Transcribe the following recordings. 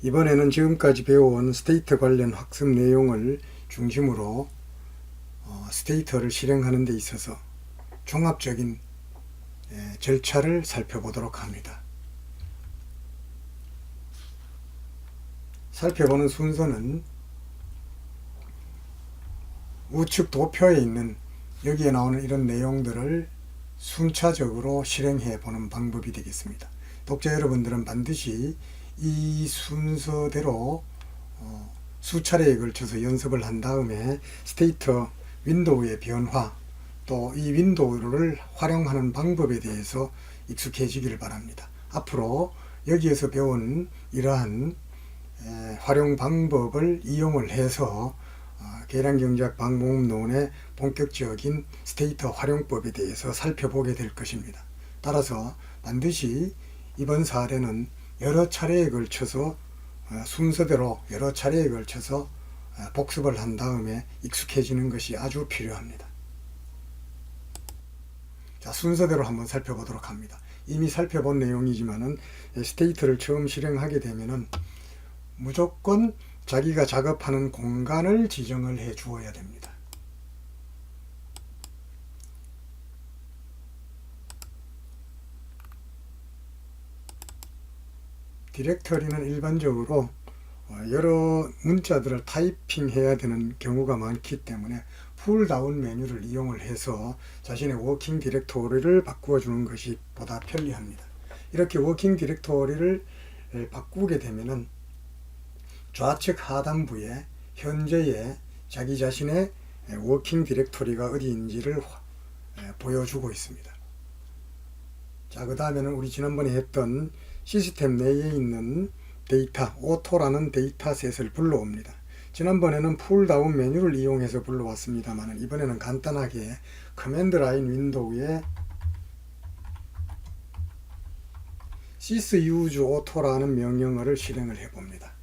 이번에는 지금까지 배워온 스테이터 관련 학습 내용을 중심으로 스테이터를 실행하는 데 있어서 종합적인 절차를 살펴보도록 합니다. 살펴보는 순서는 우측 도표에 있는 여기에 나오는 이런 내용들을 순차적으로 실행해 보는 방법이 되겠습니다. 독자 여러분들은 반드시 이 순서대로 수차례에 걸쳐서 연습을 한 다음에 스테이터 윈도우의 변화, 또 이 윈도우를 활용하는 방법에 대해서 익숙해지기를 바랍니다. 앞으로 여기에서 배운 이러한 활용 방법을 이용을 해서 계량경제학 방법론의 본격적인 스테이터 활용법에 대해서 살펴보게 될 것입니다. 따라서 반드시 이번 사례는 여러 차례에 걸쳐서 순서대로 여러 차례에 걸쳐서 복습을 한 다음에 익숙해지는 것이 아주 필요합니다. 자, 순서대로 한번 살펴보도록 합니다. 이미 살펴본 내용이지만은 스테이터를 처음 실행하게 되면은 무조건 자기가 작업하는 공간을 지정을 해 주어야 됩니다. 디렉터리는 일반적으로 여러 문자들을 타이핑해야 되는 경우가 많기 때문에 풀다운 메뉴를 이용을 해서 자신의 워킹 디렉토리를 바꾸어 주는 것이 보다 편리합니다. 이렇게 워킹 디렉토리를 바꾸게 되면은 좌측 하단부에 현재의 자기 자신의 워킹 디렉토리가 어디인지를 보여주고 있습니다. 자, 그 다음에는 우리 지난번에 했던 시스템 내에 있는 데이터, 오토라는 데이터셋을 불러옵니다. 지난번에는 풀다운 메뉴를 이용해서 불러왔습니다만 이번에는 간단하게 커맨드 라인 윈도우에 sysUseAuto라는 명령어를 실행을 해봅니다.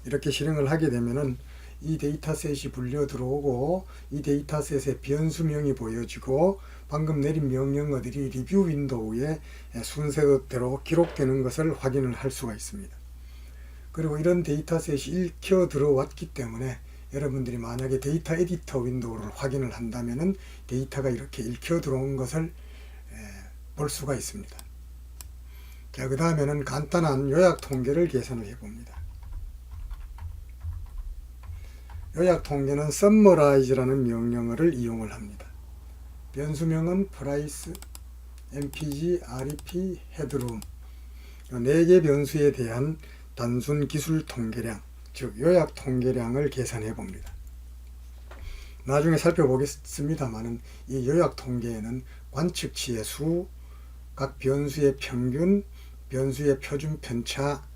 이렇게 실행을 하게 되면은 이 데이터셋이 불려 들어오고 이 데이터셋의 변수명이 보여지고 방금 내린 명령어들이 리뷰 윈도우에 순서대로 기록되는 것을 확인을 할 수가 있습니다. 그리고 이런 데이터셋이 읽혀 들어왔기 때문에 여러분들이 만약에 데이터 에디터 윈도우를 확인을 한다면은 데이터가 이렇게 읽혀 들어온 것을 볼 수가 있습니다. 자, 그 다음에는 간단한 요약 통계를 계산을 해봅니다. 요약 통계는 summarize라는 명령어를 이용을 합니다. 변수명은 price, mpg, rep, headroom 4개 변수에 대한 단순 기술 통계량, 즉 요약 통계량을 계산해 봅니다. 나중에 살펴보겠습니다만은 이 요약 통계에는 관측치의 수, 각 변수의 평균, 변수의 표준 편차,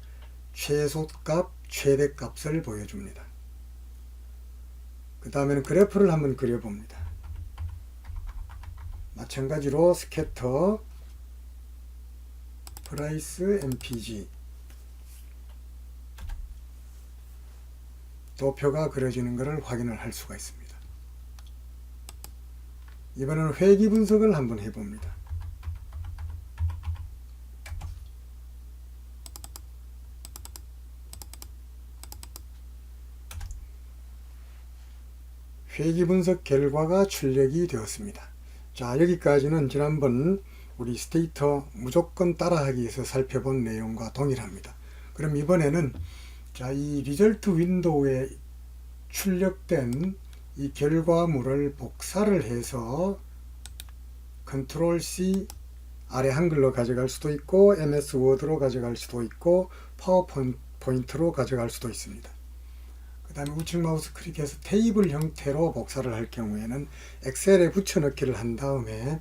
최소값, 최대값을 보여줍니다. 그 다음에는 그래프를 한번 그려봅니다. 마찬가지로 스캐터, 프라이스, mpg 도표가 그려지는 것을 확인을 할 수가 있습니다. 이번에는 회귀 분석을 한번 해봅니다. 회귀 분석 결과가 출력이 되었습니다. 자, 여기까지는 지난번 우리 스테이터 무조건 따라하기에서 살펴본 내용과 동일합니다. 그럼 이번에는 자, 이 리절트 윈도우에 출력된 이 결과물을 복사를 해서 컨트롤 C 아래 한글로 가져갈 수도 있고 MS 워드로 가져갈 수도 있고 파워포인트로 가져갈 수도 있습니다. 그 다음에 우측 마우스 클릭해서 테이블 형태로 복사를 할 경우에는 엑셀에 붙여넣기를 한 다음에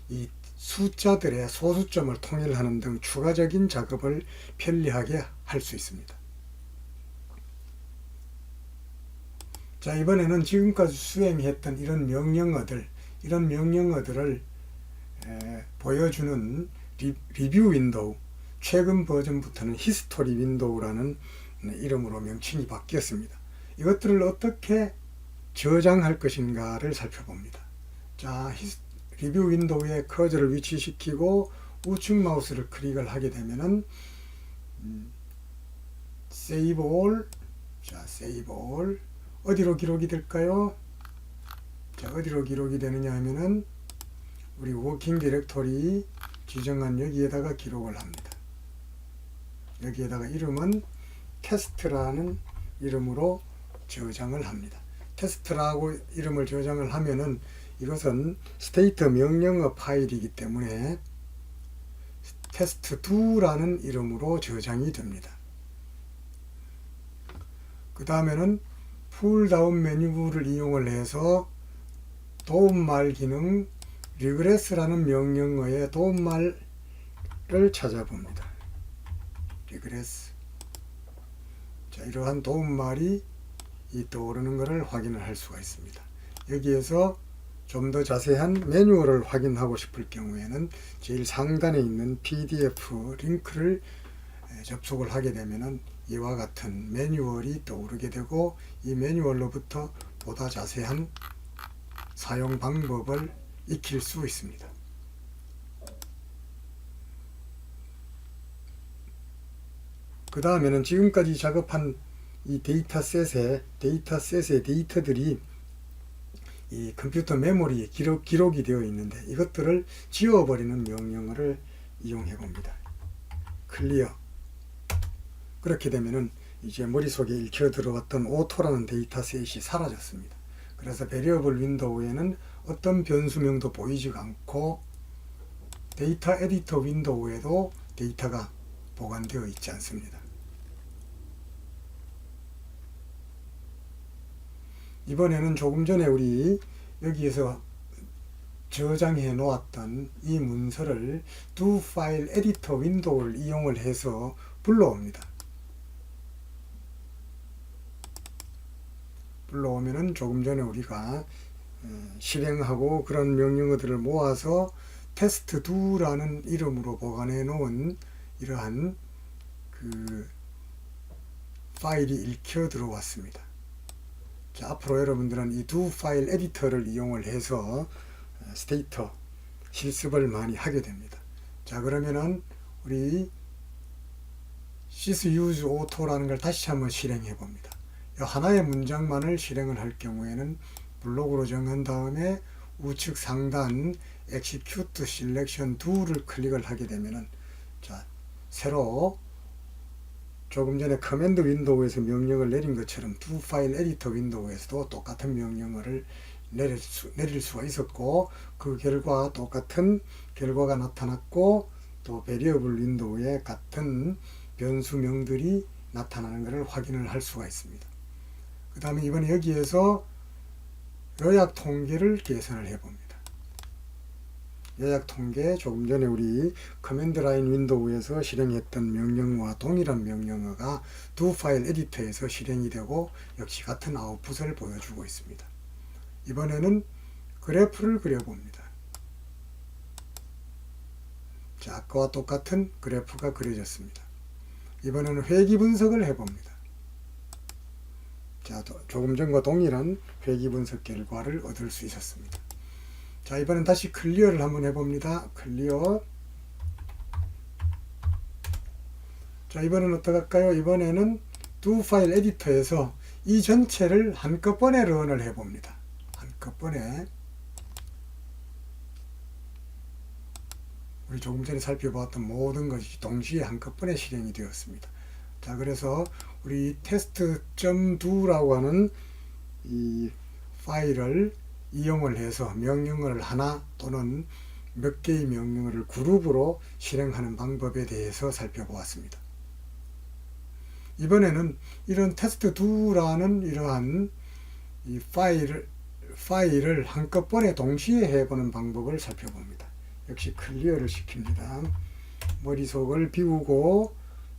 이 숫자들의 소수점을 통일하는 등 추가적인 작업을 편리하게 할 수 있습니다. 자, 이번에는 지금까지 수행했던 이런 명령어들을 보여주는 리뷰 윈도우, 최근 버전부터는 히스토리 윈도우라는 이름으로 명칭이 바뀌었습니다. 이것들을 어떻게 저장할 것인가를 살펴봅니다. 자, 리뷰 윈도우에 커서를 위치시키고 우측 마우스를 클릭을 하게 되면은 Save All. 자, Save All. 어디로 기록이 될까요? 자, 어디로 기록이 되느냐 하면은 우리 워킹 디렉토리 지정한 여기에다가 기록을 합니다. 여기에다가 이름은 테스트라는 이름으로 저장을 합니다. 테스트라고 이름을 저장을 하면은 이것은 스테이트 명령어 파일이기 때문에 test2라는 이름으로 저장이 됩니다. 그 다음에는 풀다운 메뉴를 이용을 해서 도움말 기능 regress라는 명령어의 도움말을 찾아봅니다. regress. 자, 이러한 도움말이 떠오르는 것을 확인을 할 수가 있습니다. 여기에서 좀 더 자세한 매뉴얼을 확인하고 싶을 경우에는 제일 상단에 있는 PDF 링크를 접속을 하게 되면은 이와 같은 매뉴얼이 떠오르게 되고 이 매뉴얼로부터 보다 자세한 사용 방법을 익힐 수 있습니다. 그 다음에는 지금까지 작업한 이 데이터셋의 데이터들이 이 컴퓨터 메모리에 기록이 되어 있는데 이것들을 지워버리는 명령어를 이용해 봅니다. 클리어. 그렇게 되면은 이제 머릿속에 읽혀 들어왔던 오토라는 데이터셋이 사라졌습니다. 그래서 베리어블 윈도우에는 어떤 변수명도 보이지 않고 데이터 에디터 윈도우에도 데이터가 보관되어 있지 않습니다. 이번에는 조금 전에 우리 여기에서 저장해 놓았던 이 문서를 do file editor 윈도우를 이용을 해서 불러옵니다. 불러오면은 조금 전에 우리가 실행하고 그런 명령어들을 모아서 test2라는 이름으로 보관해 놓은 이러한 그 파일이 읽혀 들어왔습니다. 자, 앞으로 여러분들은 이 do 파일 에디터를 이용을 해서 스테이터 실습을 많이 하게 됩니다. 자, 그러면은 우리 sys use auto라는 걸 다시 한번 실행해 봅니다. 하나의 문장만을 실행을 할 경우에는 블록으로 정한 다음에 우측 상단 execute selection 2를 클릭을 하게 되면은 자, 새로 조금 전에 커맨드 윈도우에서 명령을 내린 것처럼 do 파일 에디터 윈도우에서도 똑같은 명령어를 내릴 수가 있었고 그 결과 똑같은 결과가 나타났고 또 베리어블 윈도우에 같은 변수명들이 나타나는 것을 확인을 할 수가 있습니다. 그 다음에 이번에 여기에서 요약 통계를 계산을 해봅니다. 요약 통계 조금 전에 우리 커맨드 라인 윈도우에서 실행했던 명령어와 동일한 명령어가 do 파일 에디터에서 실행이 되고 역시 같은 아웃풋을 보여주고 있습니다. 이번에는 그래프를 그려봅니다. 자, 아까와 똑같은 그래프가 그려졌습니다. 이번에는 회귀 분석을 해봅니다. 자, 조금 전과 동일한 회귀 분석 결과를 얻을 수 있었습니다. 자, 이번엔 다시 클리어를 한번 해봅니다. 클리어. 자, 이번엔 어떡할까요? 이번에는 do 파일 에디터에서 이 전체를 한꺼번에 런을 해봅니다. 한꺼번에. 우리 조금 전에 살펴보았던 모든 것이 동시에 한꺼번에 실행이 되었습니다. 자, 그래서 우리 test.do라고 하는 이 파일을 이용을 해서 명령어를 하나 또는 몇 개의 명령어를 그룹으로 실행하는 방법에 대해서 살펴보았습니다. 이번에는 이런 test2라는 이러한 이 파일을 한꺼번에 동시에 해보는 방법을 살펴봅니다. 역시 클리어를 시킵니다. 머릿속을 비우고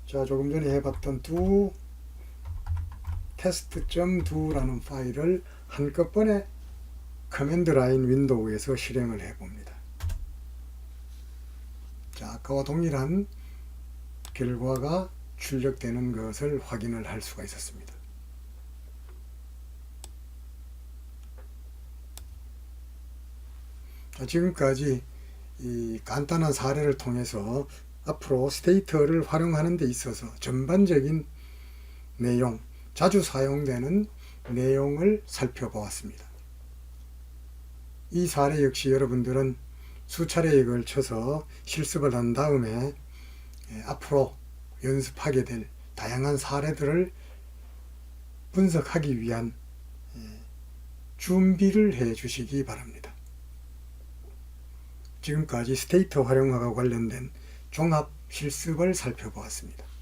자, 조금 전에 해봤던 do test.do라는 파일을 한꺼번에 커맨드 라인 윈도우에서 실행을 해봅니다. 자, 아까와 동일한 결과가 출력되는 것을 확인을 할 수가 있었습니다. 자, 지금까지 이 간단한 사례를 통해서 앞으로 스테이터를 활용하는 데 있어서 전반적인 내용, 자주 사용되는 내용을 살펴보았습니다. 이 사례 역시 여러분들은 수차례에 걸쳐서 실습을 한 다음에 앞으로 연습하게 될 다양한 사례들을 분석하기 위한 준비를 해 주시기 바랍니다. 지금까지 스테이터 활용화가 관련된 종합 실습을 살펴보았습니다.